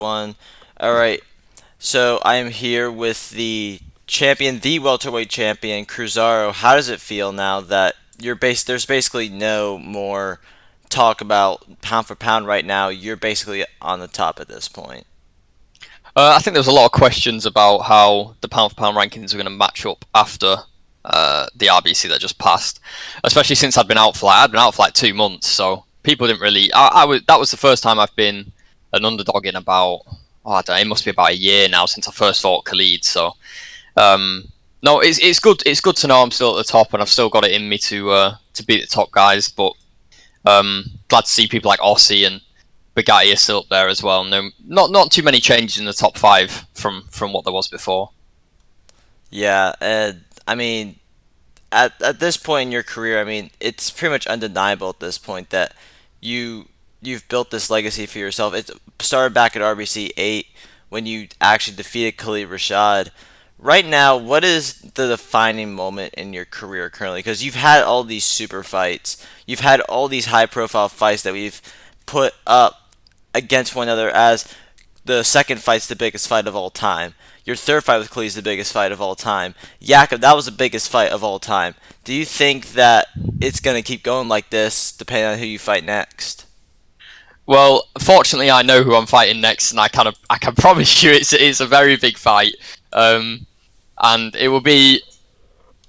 One. All right. So I am here with the champion, the welterweight champion, Kruzaro. How does it feel now that there's basically no more talk about pound for pound right now. You're basically on the top at this point. I think there was a lot of questions about how the pound for pound rankings were going to match up after the RBC that just passed, especially since I'd been out for like 2 months, so people didn't really. That was the first time I've been an underdog in about I don't know, it must be about a year now since I first fought Khalid. So um, no, it's good. It's good to know I'm still at the top and I've still got it in me to beat the top guys. But glad to see people like Aussie and Bugatti are still up there as well. No, not too many changes in the top five from what there was before. Yeah, I mean, at this point in your career, I mean, it's pretty much undeniable at this point that you you've built this legacy for yourself. It started back at RBC 8 when you actually defeated Khalid Rashad. Right now, what is the defining moment in your career currently? Because you've had all these super fights, you've had all these high profile fights that we've put up against one another as the second fight's the biggest fight of all time. Your third fight with Khalid is the biggest fight of all time. Jakub, that was the biggest fight of all time. Do you think that it's going to keep going like this depending on who you fight next? Well, fortunately, I know who I'm fighting next, and I can promise you it's a very big fight, and it will be.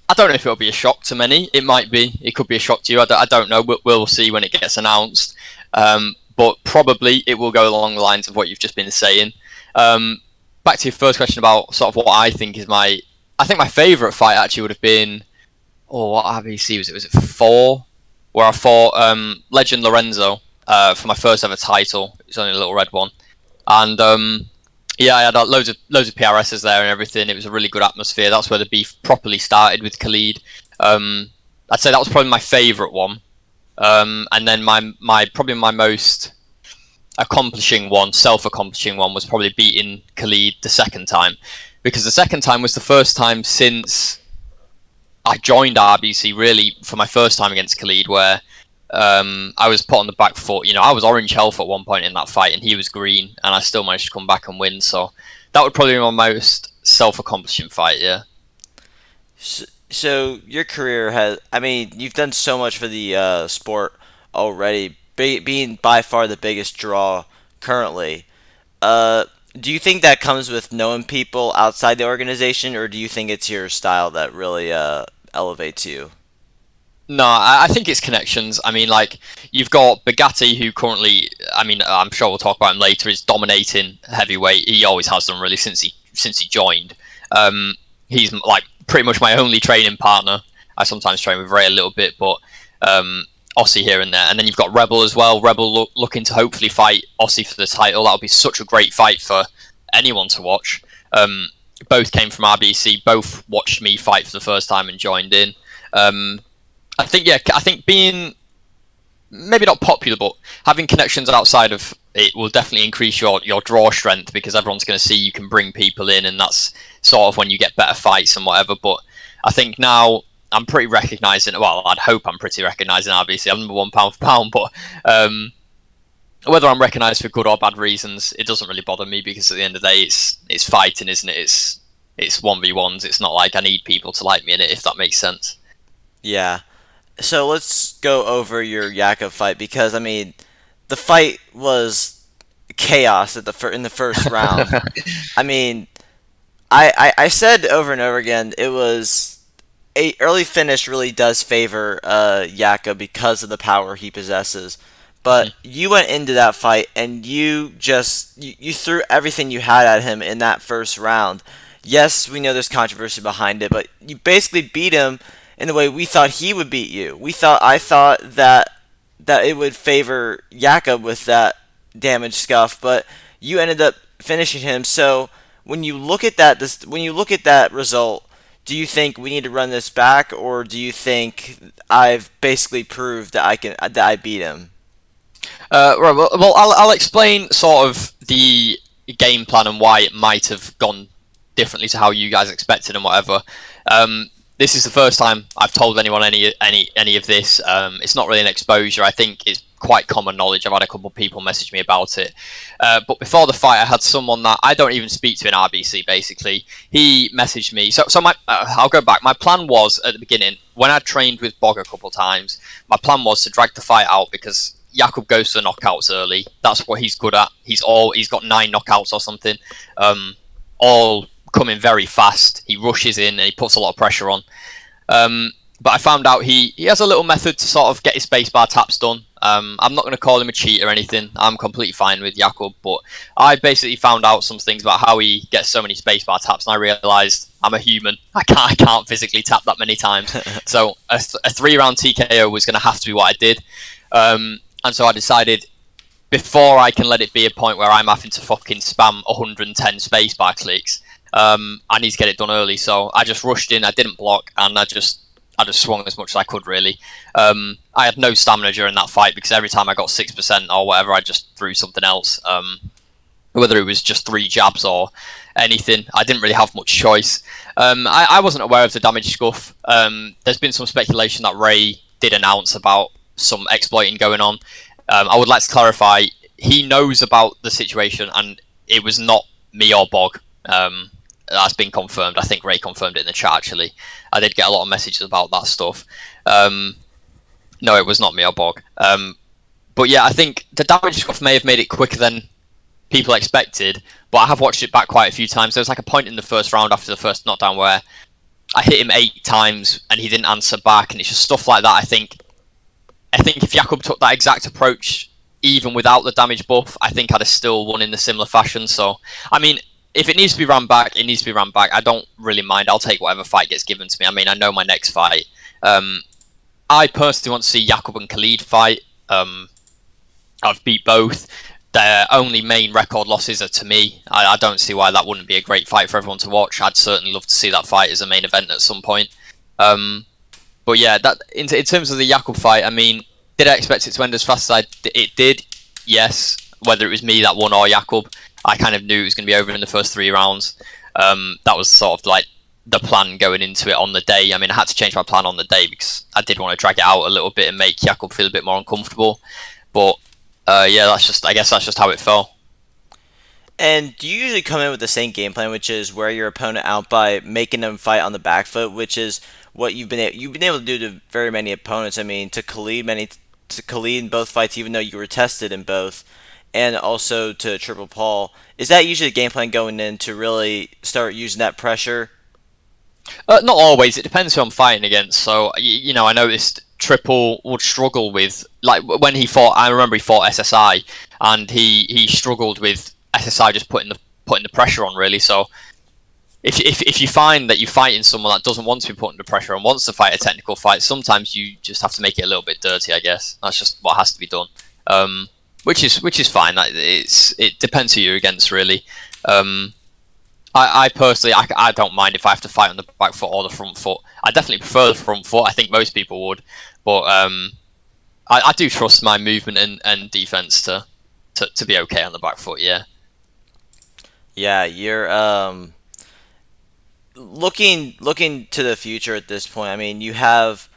I don't know if it'll be a shock to many. It might be. It could be a shock to you. I don't know. We'll see when it gets announced. But probably it will go along the lines of what you've just been saying. Back to your first question about sort of what I think is my. I think my favourite fight actually would have been. Oh, what RBC was it? Was it 4? Where I fought Legend Lorenzo for my first ever title. It was only a little red one, and yeah, I had loads of PRSs there and everything. It was a really good atmosphere. That's where the beef properly started with Khalid. I'd say that was probably my favourite one. And then my probably my most self-accomplishing one, was probably beating Khalid the second time, because the second time was the first time since I joined RBC really for my first time against Khalid, where I was put on the back foot. You know, I was orange health at one point in that fight, and he was green, and I still managed to come back and win. So that would probably be my most self-accomplishing fight. Yeah. So your career has, I mean, you've done so much for the sport already, being by far the biggest draw currently. Uh, do you think that comes with knowing people outside the organization, or do you think it's your style that really elevates you? No, I think it's connections. I mean, like, you've got Bugatti, who currently, I mean, I'm sure we'll talk about him later, is dominating heavyweight. He always has done, really, since he joined. He's like pretty much my only training partner. I sometimes train with Ray a little bit, but Aussie here and there. And then you've got Rebel as well. Rebel looking to hopefully fight Aussie for the title. That'll be such a great fight for anyone to watch. Both came from RBC. Both watched me fight for the first time and joined in. I think being maybe not popular, but having connections outside of it will definitely increase your draw strength, because everyone's going to see you can bring people in, and that's sort of when you get better fights and whatever. But I think now I'm pretty recognising. Well, I'd hope I'm pretty recognising. Obviously, I'm number one pound for pound, but whether I'm recognised for good or bad reasons, it doesn't really bother me, because at the end of the day, it's fighting, isn't it? It's 1v1s. It's not like I need people to like me in it, if that makes sense. Yeah. So let's go over your Yakov fight because I mean, the fight was chaos in the first round. I mean, I said over and over again it was a early finish really does favor Yaka because of the power he possesses. But you went into that fight and you threw everything you had at him in that first round. Yes, we know there's controversy behind it, but you basically beat him in the way we thought he would beat you. I thought that it would favor Yaka with that damage scuff, but you ended up finishing him. So when you look at that result, do you think we need to run this back, or do you think I've basically proved that I beat him? Right. Well, I'll explain sort of the game plan and why it might have gone differently to how you guys expected and whatever. This is the first time I've told anyone any of this. It's not really an exposure. I think it's quite common knowledge. I've had a couple of people message me about it. But before the fight, I had someone that I don't even speak to in RBC, basically. He messaged me. So I'll go back. My plan was, at the beginning, when I trained with Bog a couple of times, my plan was to drag the fight out because Jakub goes for knockouts early. That's what he's good at. He's got 9 knockouts or something. All coming very fast. He rushes in and he puts a lot of pressure on. But I found out he has a little method to sort of get his spacebar taps done. I'm not going to call him a cheat or anything. I'm completely fine with Jakub, but I basically found out some things about how he gets so many spacebar taps, and I realised I'm a human. I can't physically tap that many times. So a 3-round TKO was going to have to be what I did. And so I decided, before I can let it be a point where I'm having to fucking spam 110 spacebar clicks, I need to get it done early. So I just rushed in, I didn't block, and I just swung as much as I could, really. I had no stamina during that fight because every time I got 6% or whatever, I just threw something else. Whether it was just 3 jabs or anything, I didn't really have much choice. I wasn't aware of the damage scuff. There's been some speculation that Ray did announce about some exploiting going on. I would like to clarify, he knows about the situation and it was not me or Bog. That's been confirmed. I think Ray confirmed it in the chat, actually. I did get a lot of messages about that stuff. No, it was not me or Bog. But yeah, I think the damage scuff may have made it quicker than people expected, but I have watched it back quite a few times. There was like a point in the first round after the first knockdown where I hit him 8 times and he didn't answer back, and it's just stuff like that. I think if Jakub took that exact approach, even without the damage buff, I think I'd have still won in the similar fashion. So, I mean, if it needs to be run back, it needs to be run back. I don't really mind. I'll take whatever fight gets given to me. I mean, I know my next fight. I personally want to see Jakub and Khalid fight. I've beat both. Their only main record losses are to me. I don't see why that wouldn't be a great fight for everyone to watch. I'd certainly love to see that fight as a main event at some point. But yeah, that in terms of the Jakub fight, I mean, did I expect it to end as fast as it did? Yes. Whether it was me that won or Jakub, I kind of knew it was going to be over in the first 3 rounds. That was sort of like the plan going into it on the day. I mean, I had to change my plan on the day because I did want to drag it out a little bit and make Jakub feel a bit more uncomfortable. But yeah, I guess that's just how it fell. And do you usually come in with the same game plan, which is wear your opponent out by making them fight on the back foot, which is what you've been able to do to very many opponents? I mean, to Khalid in both fights, even though you were tested in both, and also to Triple Paul. Is that usually the game plan going in, to really start using that pressure? Not always. It depends who I'm fighting against. So, you know, I noticed Triple would struggle with, like, when he fought. I remember he fought SSI, and he struggled with SSI just putting the pressure on, really. So, if you find that you're fighting someone that doesn't want to be put under pressure and wants to fight a technical fight, sometimes you just have to make it a little bit dirty. I guess that's just what has to be done. Which is fine. It depends who you're against, really. I personally, I don't mind if I have to fight on the back foot or the front foot. I definitely prefer the front foot. I think most people would, but I do trust my movement and defense to be okay on the back foot. Yeah. Yeah, you're looking to the future at this point. I mean, you have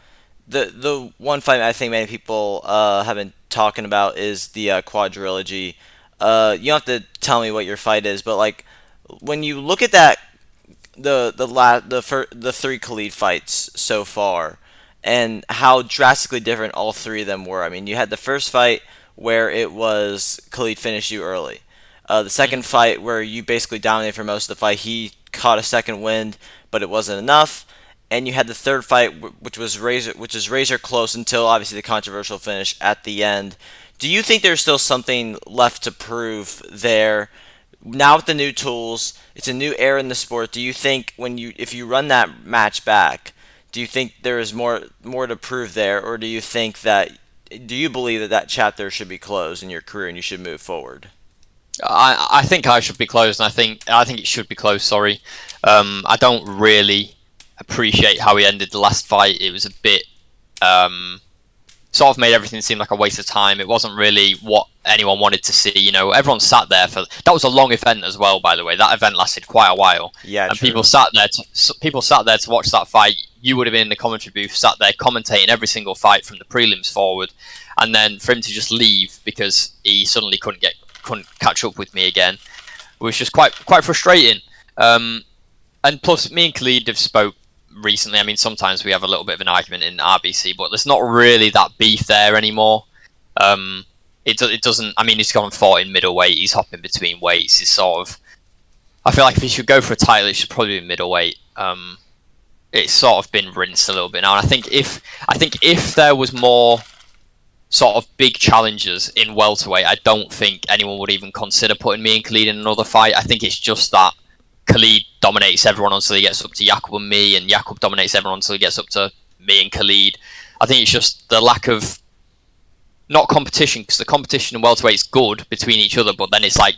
the one fight I think many people have been talking about is the quadrilogy. You don't have to tell me what your fight is, but like, when you look at that, the 3 Khalid fights so far, and how drastically different all 3 of them were. I mean, you had the first fight where it was Khalid finished you early. The second fight where you basically dominated for most of the fight. He caught a second wind, but it wasn't enough. And you had the third fight, which was razor close until obviously the controversial finish at the end. Do you think there's still something left to prove there? Now with the new tools, it's a new era in the sport. Do you think if you run that match back, do you think there is more to prove there, or do you believe that chapter should be closed in your career and you should move forward? I think I should be closed, and I think it should be closed. Sorry, I don't really appreciate how he ended the last fight. It was a bit sort of made everything seem like a waste of time. It wasn't really what anyone wanted to see. You know, everyone sat there for that. Was a long event as well, by the way. That event lasted quite a while. Yeah, and true. people sat there to watch that fight. you would have been in the commentary booth, sat there commentating every single fight from the prelims forward, and then for him to just leave because he suddenly couldn't catch up with me again was just quite frustrating. And plus, me and Khalid have spoke recently. I mean, sometimes we have a little bit of an argument in RBC, but there's not really that beef there anymore. It doesn't. I mean, he's gone and fought in middleweight. He's hopping between weights. He's sort of. I feel like if he should go for a title, it should probably be middleweight. It's sort of been rinsed a little bit now, and I think if there was more sort of big challenges in welterweight, I don't think anyone would even consider putting me and Khalid in another fight. I think it's just that Khalid dominates everyone until he gets up to Jakub and me, and Jakub dominates everyone until he gets up to me and Khalid. I think it's just the lack of not competition, because the competition in welterweight is good between each other, but then it's like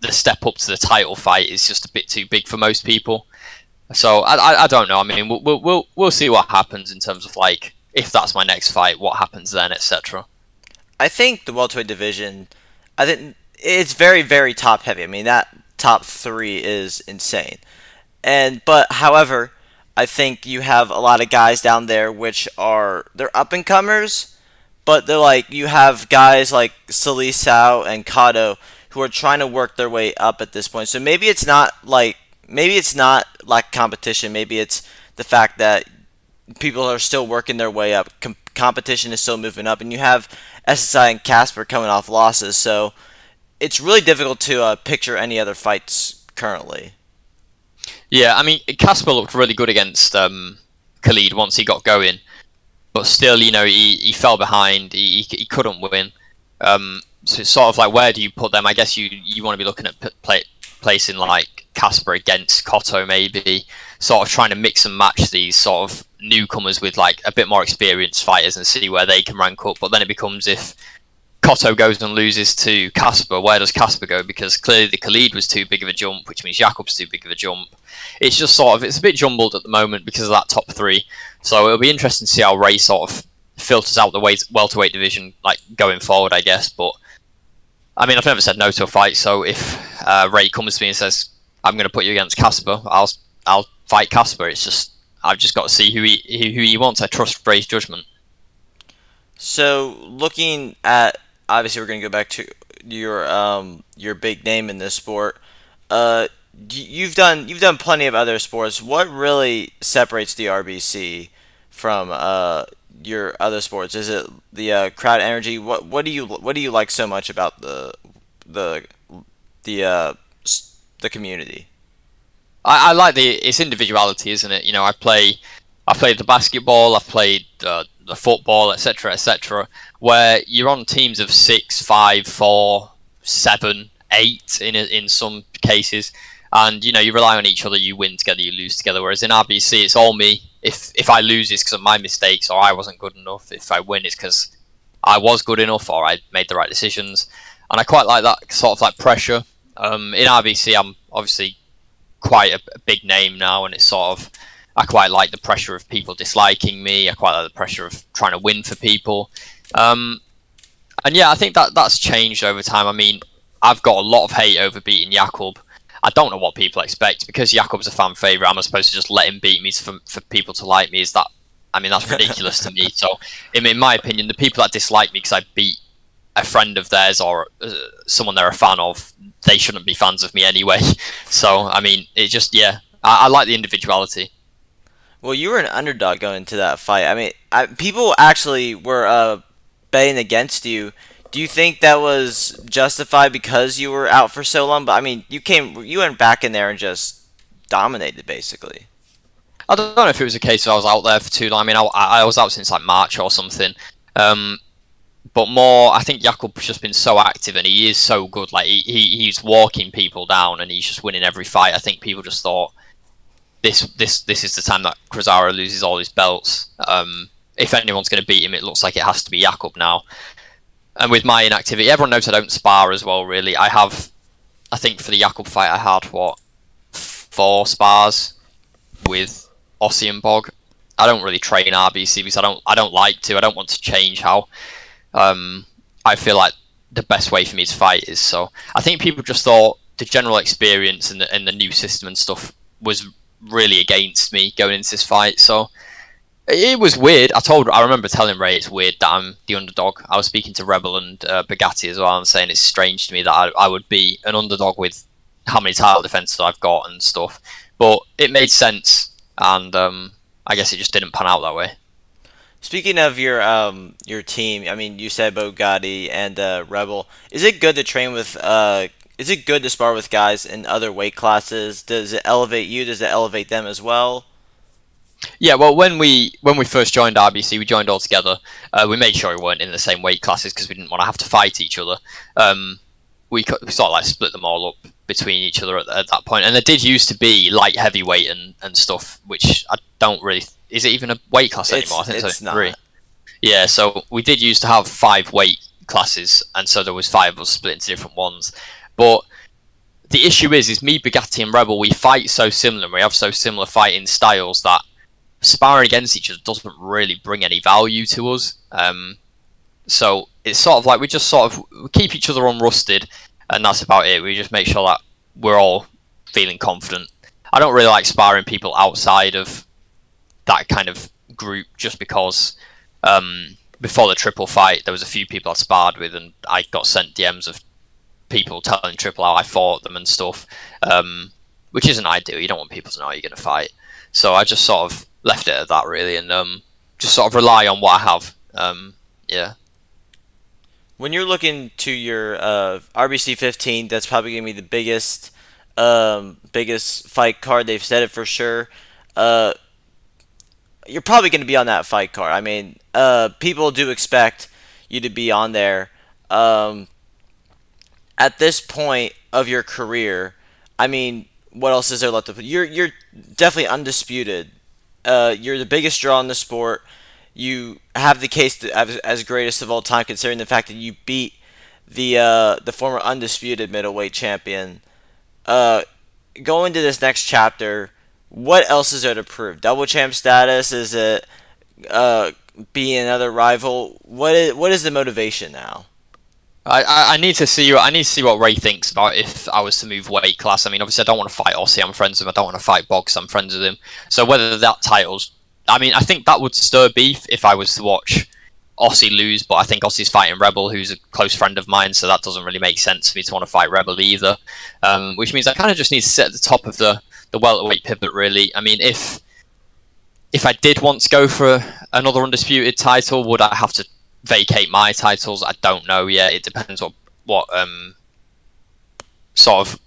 the step up to the title fight is just a bit too big for most people. So I don't know. I mean, we'll see what happens in terms of like if that's my next fight, what happens then, etc. I think the welterweight division, I think it's very, very top heavy. I mean, that top three is insane. But however, I think you have a lot of guys down there they're up and comers, but they're like, you have guys like Salisao and Kato who are trying to work their way up at this point. So maybe it's not like competition. Maybe it's the fact that people are still working their way up. Competition is still moving up, and you have SSI and Casper coming off losses. So it's really difficult to picture any other fights currently. Yeah, I mean, Casper looked really good against Khalid once he got going, but still, you know, he fell behind. He couldn't win. So it's sort of like, where do you put them? I guess you want to be looking at placing like Casper against Cotto, maybe sort of trying to mix and match these sort of newcomers with like a bit more experienced fighters and see where they can rank up. But then it becomes, if Cotto goes and loses to Casper, where does Casper go? Because clearly the Khalid was too big of a jump, which means Jakub's too big of a jump. It's just sort of, it's a bit jumbled at the moment because of that top three. So it'll be interesting to see how Ray sort of filters out the welterweight division like going forward, I guess. But I mean, I've never said no to a fight, so if Ray comes to me and says, I'm going to put you against Casper, I'll fight Casper. It's just, I've just got to see who he wants. I trust Ray's judgment. So looking at, obviously we're going to go back to your big name in this sport. You've done plenty of other sports. What really separates the RBC from your other sports? Is it the crowd energy? What do you like so much about the community? I like its individuality, isn't it? You know, I've played the basketball, I've played the football, etc., etc., where you're on teams of 6, 5, 4, 7, 8 in some cases, and you know, you rely on each other. You win together, you lose together. Whereas in RBC, it's all me. If I lose, it's because of my mistakes or I wasn't good enough. If I win, it's because I was good enough or I made the right decisions. And I quite like that sort of like pressure. In RBC, I'm obviously quite a big name now, and it's sort of, I quite like the pressure of people disliking me. I quite like the pressure of trying to win for people. And yeah, I think that's changed over time. I mean, I've got a lot of hate over beating Jakub. I don't know what people expect, because Jakub's a fan favourite. I'm supposed to just let him beat me for people to like me. I mean, that's ridiculous to me. So, in my opinion, the people that dislike me because I beat a friend of theirs or someone they're a fan of, they shouldn't be fans of me anyway. So, I mean, it just, yeah, I like the individuality. Well, you were an underdog going into that fight. I mean, people actually were betting against you. Do you think that was justified because you were out for so long? But I mean, you went back in there and just dominated, basically. I don't know if it was a case of I was out there for too long. I mean, I was out since like March or something. But more, I think Jakub's just been so active and he is so good. Like he's walking people down and he's just winning every fight. I think people just thought this is the time that Kruzaro loses all his belts. If anyone's going to beat him, it looks like it has to be Jakub now. And with my inactivity, everyone knows I don't spar as well, really. I think for the Jakub fight, I had, 4 spars with Ossie and Bog. I don't really train RBC because I don't like to. I don't want to change how I feel like the best way for me to fight is. So I think people just thought the general experience and the new system and stuff was really against me going into this fight. So It was weird. I remember telling Ray it's weird that I'm the underdog. I was speaking to Rebel and Bugatti as well, and saying it's strange to me that I would be an underdog with how many title defenses I've got and stuff. But it made sense, and I guess it just didn't pan out that way. Speaking of your team, I mean, you said Bugatti and Rebel. Is it good to train with? Is it good to spar with guys in other weight classes? Does it elevate you? Does it elevate them as well? Yeah, well, when we first joined RBC, we joined all together. We made sure we weren't in the same weight classes because we didn't want to have to fight each other. We sort of like split them all up between each other at that point. And there did used to be light heavyweight and stuff, which I don't really. Is it even a weight class anymore? I think It's so. Three. not. Yeah, so we did used to have 5 weight classes, and so there was 5 of us split into different ones. But the issue is me, Bugatti, and Rebel, we fight so similar. We have so similar fighting styles that sparring against each other doesn't really bring any value to us. So it's sort of like we just sort of keep each other unrusted, and that's about it. We just make sure that we're all feeling confident. I don't really like sparring people outside of that kind of group, just because before the triple fight, there was a few people I sparred with, and I got sent DMs of people telling Triple how I fought them and stuff, which isn't ideal. You don't want people to know how you're going to fight. So I just sort of left it at that, really, and just sort of rely on what I have. Yeah. When you're looking to your RBC 15, that's probably gonna be the biggest fight card. They've said it for sure. Uh, you're probably gonna be on that fight card. I mean, people do expect you to be on there. Um, at this point of your career, I mean, what else is there left to put? You're definitely undisputed. You're the biggest draw in the sport. You have the case as greatest of all time, considering the fact that you beat the former undisputed middleweight champion. Uh, Going to this next chapter, what else is there to prove? Double champ status? Is it uh, being another rival? What is the motivation now? I need to see what Ray thinks about if I was to move weight class. I mean, obviously, I don't want to fight Aussie. I'm friends with him. I don't want to fight Boggs. I'm friends with him. So whether that title's, I mean, I think that would stir beef if I was to watch Aussie lose. But I think Aussie's fighting Rebel, who's a close friend of mine. So that doesn't really make sense for me to want to fight Rebel either. Which means I kind of just need to sit at the top of the welterweight pivot. Really, I mean, if I did want to go for another undisputed title, would I have to vacate my titles? I don't know yet. It depends what sort of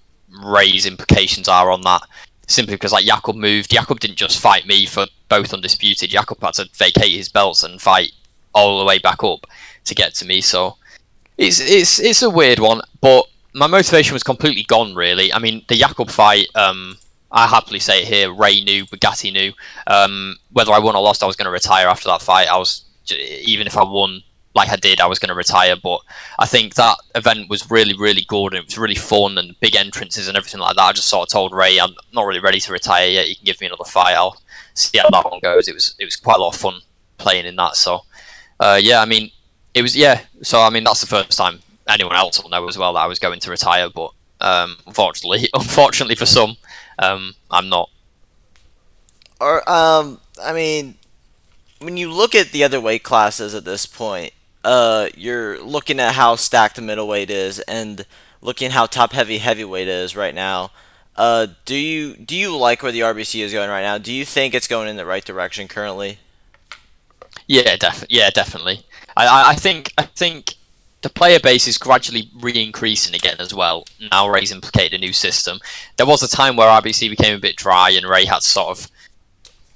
Ray's implications are on that. Simply because like Jakub moved, Jakub didn't just fight me for both undisputed. Jakub had to vacate his belts and fight all the way back up to get to me. So it's a weird one, but my motivation was completely gone. Really, I mean the Jakub fight. I happily say it here. Ray knew, Bugatti knew. Whether I won or lost, I was going to retire after that fight. Even if I won like I did, I was going to retire. But I think that event was really, really good, and it was really fun and big entrances and everything like that. I just sort of told Ray, I'm not really ready to retire yet. You can give me another fight. I'll see how that one goes. It was quite a lot of fun playing in that. So yeah, I mean, it was yeah. So I mean, that's the first time anyone else will know as well that I was going to retire. But unfortunately for some, I'm not. Or I mean, when you look at the other weight classes at this point, you're looking at how stacked the middleweight is, and looking how top heavy heavyweight is right now. Do you like where the RBC is going right now? Do you think it's going in the right direction currently? Yeah, definitely. I think the player base is gradually re-increasing again as well. Now Ray's implicated a new system. There was a time where RBC became a bit dry, and Ray had to sort of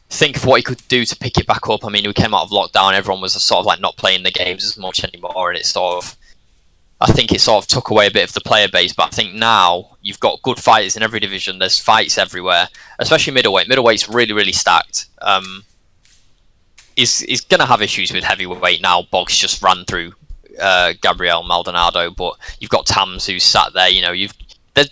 think of what he could do to pick it back up. I mean, we came out of lockdown, everyone was sort of like not playing the games as much anymore, and I think it sort of took away a bit of the player base. But I think now you've got good fighters in every division. There's fights everywhere, especially middleweight. Middleweight's really, really stacked. He's going to have issues with heavyweight now. Boggs just ran through Gabriel Maldonado, but you've got Tams who's sat there. You know,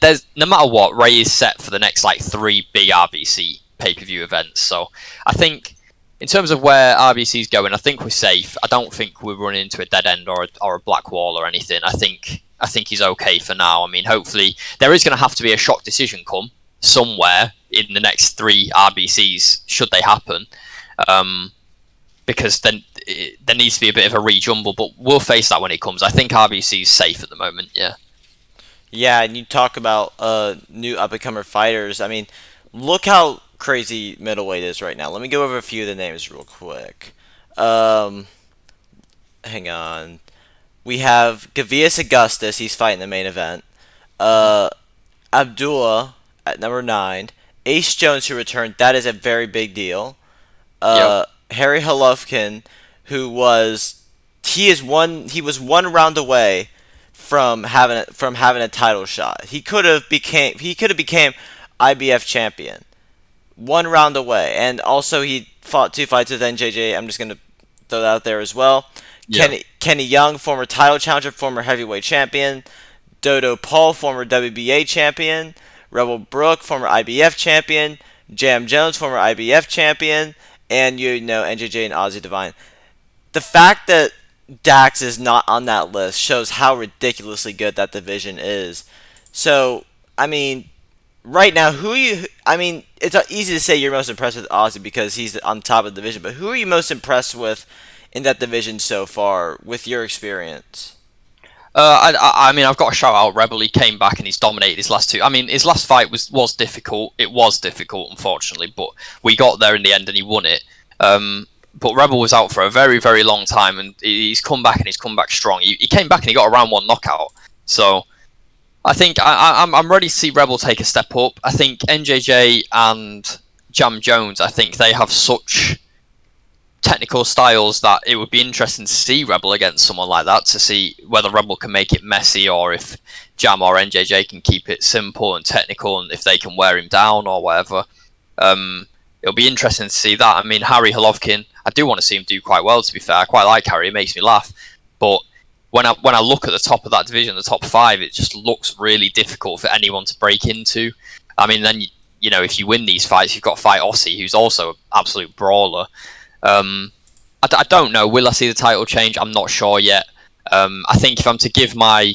there's no matter what, Ray is set for the next like 3 big RBC pay-per-view events. So I think in terms of where RBC is going, I think we're safe. I don't think we're running into a dead end or a black wall or anything. I think he's okay for now. I mean, hopefully there is going to have to be a shock decision come somewhere in the next 3 RBCs should they happen. because then there needs to be a bit of a rejumble. But we'll face that when it comes. I think RBC is safe at the moment. Yeah. Yeah, and you talk about new up-and-comer fighters. I mean, look how crazy middleweight is right now. Let me go over a few of the names real quick. Um, Hang on. We have Gavious Augustus. He's fighting the main event. Uh, Abdullah at number 9. Ace Jones, who returned. That is a very big deal. Yep. Harry Golovkin, who was he was one round away from having a title shot. He could have became IBF champion. One round away, and also he fought 2 fights with NJJ. I'm just gonna throw that out there as well. Yeah. Kenny Young, former title challenger, former heavyweight champion. Dodo Paul, former WBA champion. Rebel Brook, former IBF champion. Jam Jones, former IBF champion. And NJJ and Ozzy Devine. The fact that Dax is not on that list shows how ridiculously good that division is. So, I mean, right now, it's easy to say you're most impressed with Ozzy because he's on top of the division, but who are you most impressed with in that division so far with your experience? I mean, I've got to shout out Rebel. He came back and he's dominated his last two. I mean, his last fight was difficult. It was difficult, unfortunately, but we got there in the end and he won it. But Rebel was out for a very, very long time, and he's come back and he's come back strong. He came back and he got a round 1 knockout. So I think I'm ready to see Rebel take a step up. I think NJJ and Jam Jones, I think they have such technical styles that it would be interesting to see Rebel against someone like that, to see whether Rebel can make it messy or if Jam or NJJ can keep it simple and technical, and if they can wear him down or whatever. It'll be interesting to see that. I mean, Harry Golovkin, I do want to see him do quite well, to be fair. I quite like Harry, it makes me laugh. But when I look at the top of that division, the top 5, it just looks really difficult for anyone to break into. I mean, then, if you win these fights, you've got to fight Aussie, who's also an absolute brawler. I don't know. Will I see the title change? I'm not sure yet. I think if I'm to give my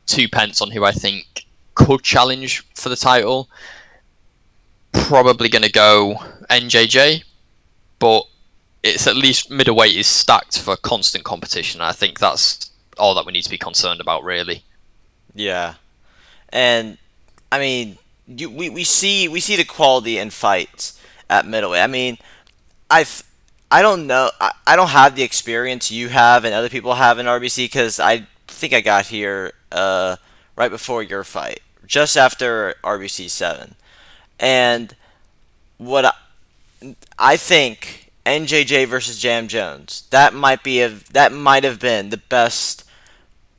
2 pence on who I think could challenge for the title, probably going to go NJJ. But it's at least middleweight is stacked for constant competition. I think that's all that we need to be concerned about, really. Yeah, and I mean, we see the quality in fights at middleweight. I mean, I don't know. I don't have the experience you have and other people have in RBC because I think I got here right before your fight, just after RBC 7. And what I think NJJ versus Jam Jones, that might have been the best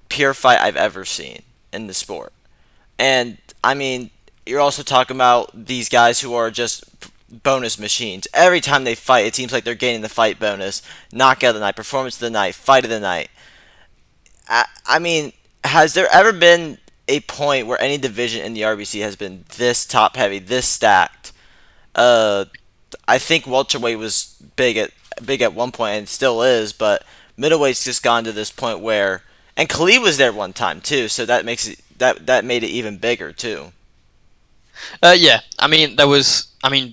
pure fight I've ever seen in the sport. And I mean, you're also talking about these guys who are just bonus machines. Every time they fight, it seems like they're getting the fight bonus. Knockout of the night, performance of the night, fight of the night. I mean, has there ever been a point where any division in the RBC has been this top heavy, this stacked? I think welterweight was big at one point and still is, but middleweight's just gone to this point where, and Khalid was there one time too, so that makes it that made it even bigger too. Yeah, I mean,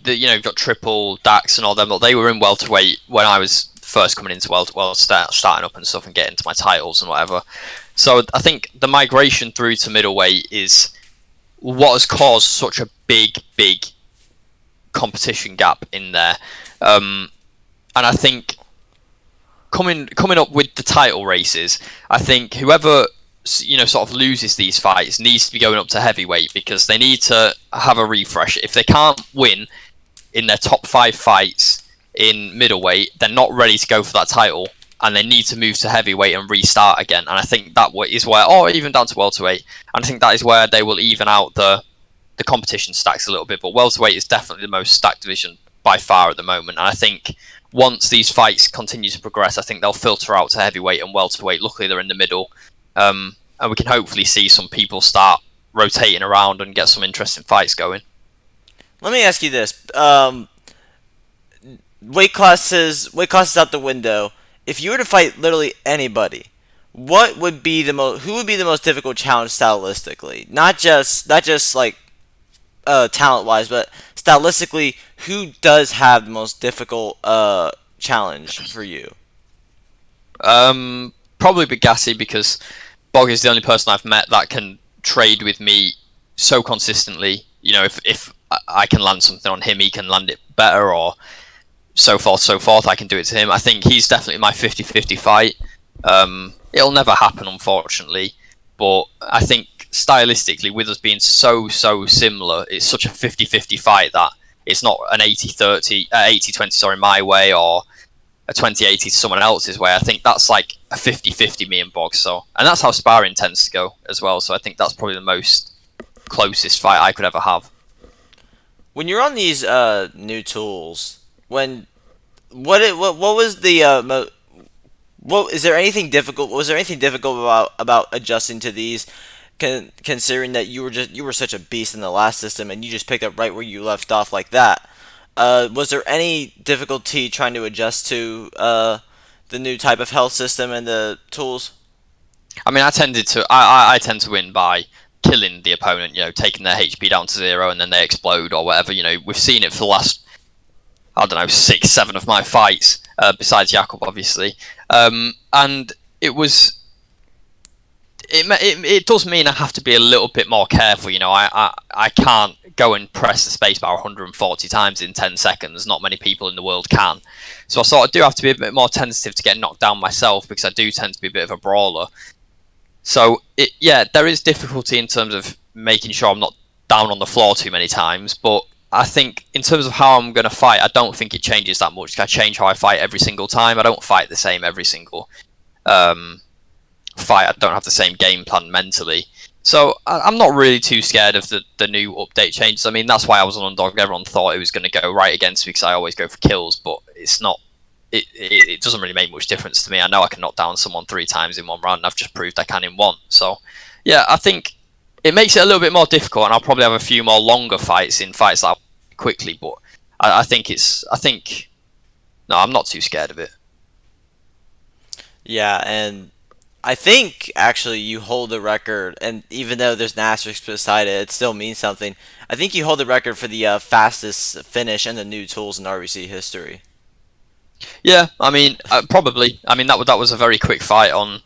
you've got Triple, Dax, and all them. They were in welterweight when I was first coming into starting up and stuff and getting to my titles and whatever. So I think the migration through to middleweight is what has caused such a big competition gap in there. And I think coming up with the title races, I think whoever sort of loses these fights needs to be going up to heavyweight because they need to have a refresh. If they can't win in their top 5 fights in middleweight, they're not ready to go for that title, and they need to move to heavyweight and restart again. And I think that is where, or even down to welterweight, and I think that is where they will even out the competition stacks a little bit. But welterweight is definitely the most stacked division by far at the moment, and I think once these fights continue to progress, I think they'll filter out to heavyweight and welterweight. Luckily, they're in the middle. And we can hopefully see some people start rotating around and get some interesting fights going. Let me ask you this: weight classes out the window. If you were to fight literally anybody, what would be who would be the most difficult challenge stylistically? Not just like talent wise, but stylistically, who does have the most difficult challenge for you? Probably Bugatti because Bog is the only person I've met that can trade with me so consistently. You know, if I can land something on him, he can land it better, or so forth, so forth. I can do it to him. I think he's definitely my 50-50 fight. It'll never happen, unfortunately, but I think stylistically, with us being so similar, it's such a 50-50 fight that it's not an 80-30, 80-20, sorry, my way, or a 20-80 to someone else's way. I think that's like a 50-50 me and Bog. So, and that's how sparring tends to go as well. So I think that's probably the most closest fight I could ever have. When you're on these new tools, when what was the what is there anything difficult? Was there anything difficult about adjusting to these? Considering that you were such a beast in the last system and you just picked up right where you left off like that. Was there any difficulty trying to adjust to the new type of health system and the tools? I mean, I tend to win by killing the opponent. You know, taking their HP down to 0 and then they explode or whatever. You know, we've seen it for the last, I don't know, 6-7 of my fights. Besides Jakub, obviously, and it was. It does mean I have to be a little bit more careful. You know, I can't go and press the spacebar 140 times in 10 seconds. Not many people in the world can. So I sort of do have to be a bit more tentative to get knocked down myself because I do tend to be a bit of a brawler. So, there is difficulty in terms of making sure I'm not down on the floor too many times. But I think in terms of how I'm going to fight, I don't think it changes that much. I change how I fight every single time. I don't fight the same every single fight. I don't have the same game plan mentally. So I'm not really too scared of the new update changes. I mean, that's why I was an underdog. Everyone thought it was going to go right against me because I always go for kills, but it's not. It doesn't really make much difference to me. I know I can knock down someone 3 times in one round, and I've just proved I can in one. So, yeah, I think it makes it a little bit more difficult, and I'll probably have a few more longer fights in fights that quickly. But I think no, I'm not too scared of it. Yeah, and I think actually you hold the record, and even though there's an asterisk beside it, it still means something. I think you hold the record for the fastest finish in the new tools in RBC history. Yeah, I mean, probably. I mean, that was a very quick fight on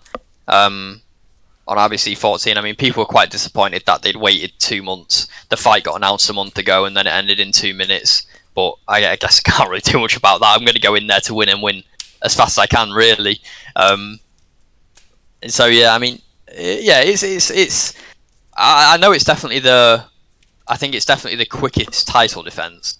RBC 14. I mean, people were quite disappointed that they'd waited 2 months. The fight got announced a month ago, and then it ended in 2 minutes. But I guess I can't really do much about that. I'm going to go in there to win and win as fast as I can, really. So yeah, I mean, it's. I know it's definitely I think it's definitely the quickest title defense.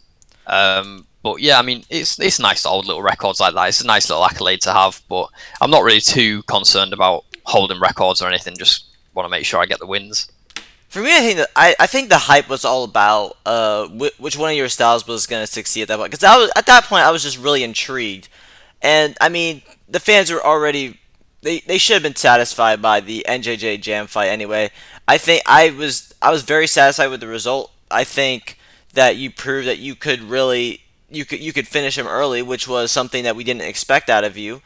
But yeah, I mean, it's nice to hold little records like that. It's a nice little accolade to have, but I'm not really too concerned about holding records or anything. Just want to make sure I get the wins. For me, I think the hype was all about which one of your styles was going to succeed at that point. Because at that point I was just really intrigued, and I mean the fans were already they should have been satisfied by the NJJ Jam fight anyway. I think I was very satisfied with the result. I think that you proved that you could really you could finish him early, which was something that we didn't expect out of you.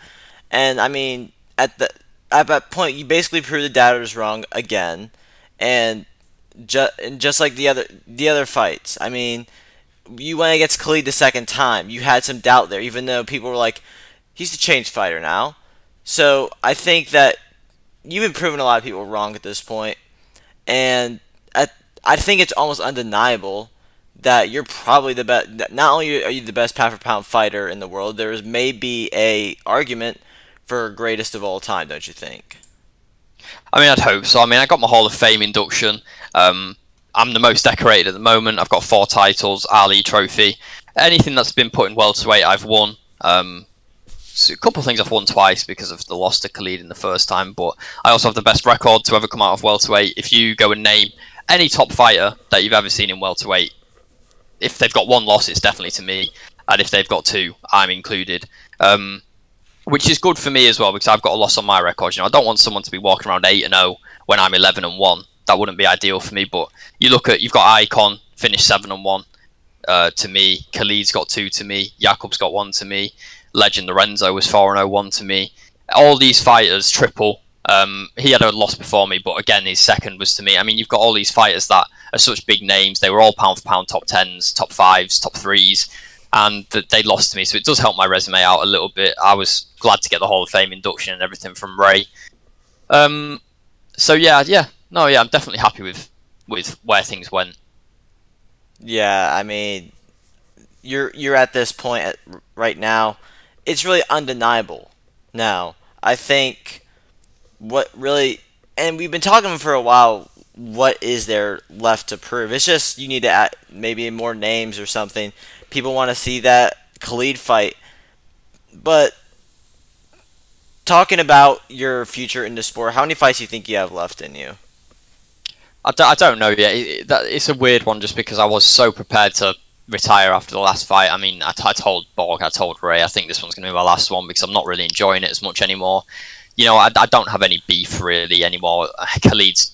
And I mean, at that point, you basically proved the doubters wrong again, and just like the other fights. I mean, you went against Khalid the second time. You had some doubt there, even though people were like, he's a changed fighter now. So I think that you've been proving a lot of people wrong at this point, and I think it's almost undeniable that you're probably the best. Not only are you the best pound for pound fighter in the world, there is maybe a argument for greatest of all time, don't you think? I mean, I'd hope so. I mean, I got my Hall of Fame induction. I'm the most decorated at the moment. I've got 4 titles, Ali Trophy. Anything that's been put in welterweight, I've won. So a couple of things I've won twice because of the loss to Khalid in the first time, but I also have the best record to ever come out of welterweight. If you go and name any top fighter that you've ever seen in welterweight, if they've got 1 loss, it's definitely to me, and if they've got 2, I'm included. Which is good for me as well because I've got a loss on my record. You know, I don't want someone to be walking around 8-0 when I'm 11-1. That wouldn't be ideal for me. But you've got Icon finished 7-1 to me. Khalid's got 2 to me. Jakub's got 1 to me. Legend Lorenzo was 4-0-1 to me. All these fighters triple. He had a loss before me, but again, his second was to me. I mean, you've got all these fighters that are such big names. They were all pound for pound top 10s, top 5s, top 3s. and they lost to me, so it does help my resume out a little bit. I was glad to get the Hall of Fame induction and everything from Ray. So I'm definitely happy with where things went. Yeah, I mean, you're at this point right now. It's really undeniable. Now, I think what really, and we've been talking for a while. What is there left to prove? It's just you need to add maybe more names or something. People want to see that Khalid fight, but talking about your future in the sport, how many fights do you think you have left in you? I don't know yet. It's a weird one just because I was so prepared to retire after the last fight. I mean, I told Borg, I told Ray, I think this one's going to be my last one because I'm not really enjoying it as much anymore. I don't have any beef really anymore. Khalid's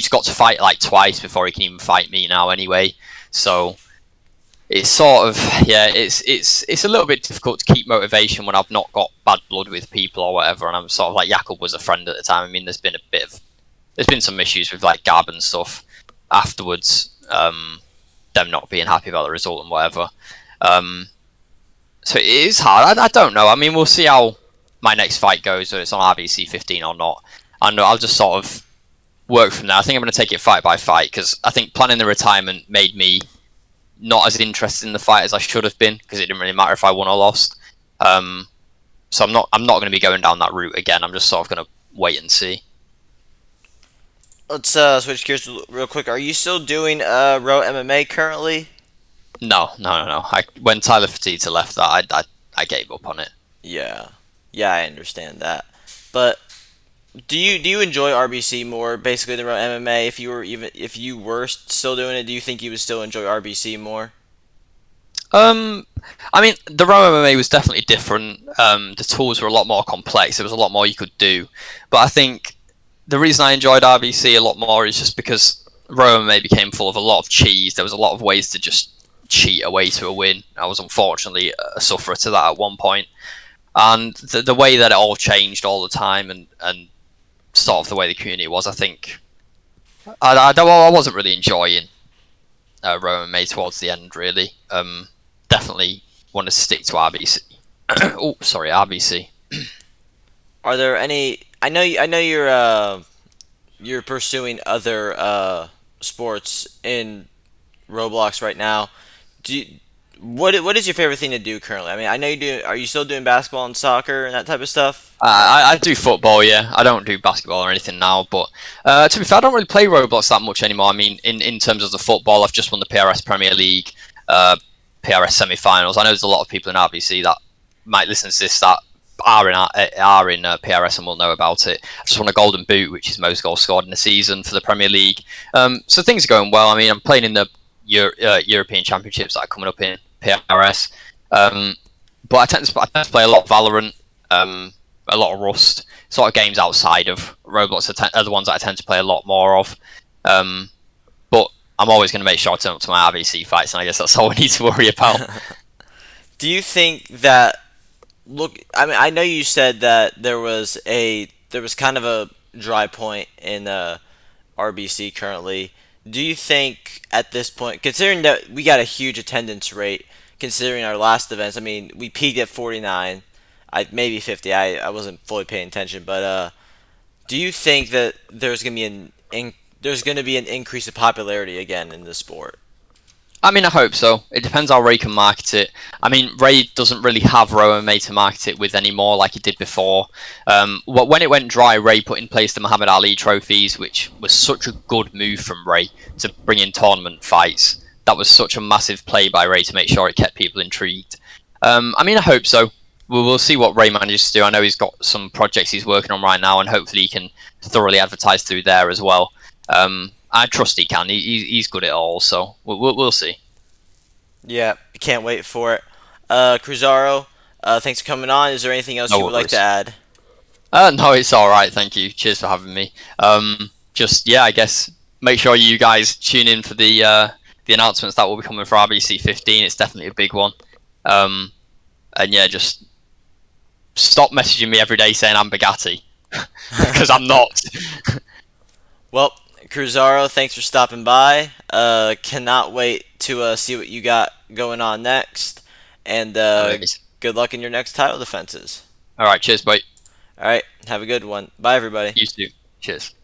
got to fight like twice before he can even fight me now anyway. So it's sort of it's a little bit difficult to keep motivation when I've not got bad blood with people or whatever. And I'm sort of like Jakub was a friend at the time. I mean, there's been some issues with like Gab and stuff afterwards. Them not being happy about the result and whatever. So it is hard. I don't know. I mean, we'll see how my next fight goes, whether it's on RBC 15 or not. And I'll just sort of work from there. I think I'm going to take it fight by fight because I think planning the retirement made me not as interested in the fight as I should have been because it didn't really matter if I won or lost. So I'm not going to be going down that route again. I'm just sort of going to wait and see. Let's switch gears real quick. Are you still doing Row MMA currently? No. When Tyler Fertitta left that, I gave up on it. Yeah, I understand that. But do you enjoy RBC more basically than Row MMA? If you were still doing it, do you think you would still enjoy RBC more? I mean, the Row MMA was definitely different. The tools were a lot more complex. There was a lot more you could do, but I think the reason I enjoyed RBC a lot more is just because Row MMA became full of a lot of cheese. There was a lot of ways to just cheat away to a win. I was unfortunately a sufferer to that at one point. And the way that it all changed all the time and sort of the way the community was, I think I wasn't really enjoying Row MMA towards the end, really. Definitely want to stick to RBC. Oh, sorry, RBC. Are there any? I know you're pursuing other sports in Roblox right now. What is your favorite thing to do currently? I mean, I know you do. Are you still doing basketball and soccer and that type of stuff? I do football, yeah. I don't do basketball or anything now, but to be fair, I don't really play Roblox that much anymore. I mean, in terms of the football, I've just won the PRS Premier League, PRS semi-finals. I know there's a lot of people in RBC that might listen to this that are in PRS and will know about it. I just won a golden boot, which is most goals scored in a season for the Premier League. So things are going well. I mean, I'm playing in the European Championships that are coming up in PRS. But I tend to play a lot of Valorant, a lot of Rust, sort of games outside of Roblox are the ones that I tend to play a lot more of. But I'm always going to make sure I turn up to my RBC fights, and I guess that's all we need to worry about. Do you think that? Look, I mean, I know you said that there was kind of a dry point in RBC currently. Do you think at this point, considering that we got a huge attendance rate, considering our last events, I mean, we peaked at 49, maybe 50. I wasn't fully paying attention, but do you think that there's gonna be an increase of popularity again in the sport? I mean, I hope so. It depends how Ray can market it. I mean, Ray doesn't really have Row MMA to market it with anymore like he did before. When it went dry, Ray put in place the Muhammad Ali trophies, which was such a good move from Ray to bring in tournament fights. That was such a massive play by Ray to make sure it kept people intrigued. I mean, I hope so. We'll see what Ray manages to do. I know he's got some projects he's working on right now, and hopefully he can thoroughly advertise through there as well. I trust he can. He's good at it all, so we'll see. Yeah, can't wait for it. Kruzaro, thanks for coming on. Is there anything else No you would like worries. to add? No, it's all right. Thank you. Cheers for having me. I guess make sure you guys tune in for the announcements that will be coming for RBC 15. It's definitely a big one. And yeah, just stop messaging me every day saying I'm Bugatti because I'm not. Well, Kruzaro, thanks for stopping by. Cannot wait to see what you got going on next, and No worries. good luck in your next title defenses. All right, cheers, mate. All right, have a good one. Bye, everybody. You too. Cheers.